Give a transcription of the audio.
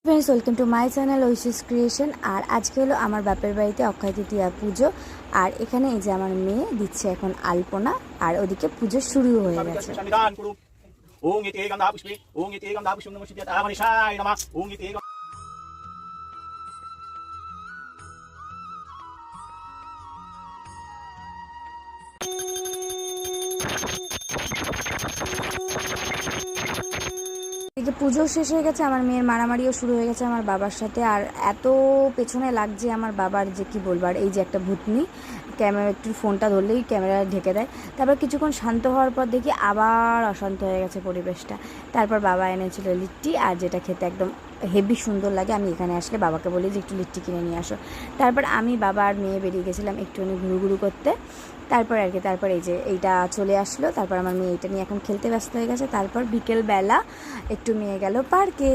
Friends welcome to my channel Aishi's creation. और आज के हलो आमार बापेर बाड़ीते अक्षय तृतीया पुजो और एखाने এই যে আমার মেয়ে দিচ্ছে এখন আলপনা আর ওদিকে পুজো শুরু হয়ে গেছে। ওং ইতি গন্ধা পুষ্পে ওং ইতি গন্ধা পুষ্পং নমস্তে আগমনিশায় নমঃ ওং ইতি পুজো শেষ হয়ে গেছে, আমার মেয়ের মারামারিও শুরু হয়ে গেছে আমার বাবার সাথে। আর এত পেছনে লাগছে আমার বাবার যে কি বলবো। আর এই যে একটা ভূতনি ক্যামেরা, একটু ফোনটা ধরলেই ক্যামেরা ঢেকে দেয়। তারপর কিছুক্ষণ শান্ত হওয়ার পর দেখি আবার অশান্ত হয়ে গেছে পরিবেশটা। তারপর বাবা এনেছিল লিট্টি, আর যেটা খেতে একদম হেভি সুন্দর লাগে। আমি এখানে আসলে বাবাকে বলি যে একটু লিট্টি কিনে নিয়ে আসো। তারপর আমি বাবা আর মেয়ে বেরিয়ে গেছিলাম একটুখানি ঘুরু করতে। তারপর আর কি তারপর এই যে এইটা চলে আসলো। তারপর আমার মেয়ে এটা নিয়ে এখন খেলতে ব্যস্ত হয়ে গেছে। তারপর বিকেলবেলা একটু মেয়ে গেল পার্কে।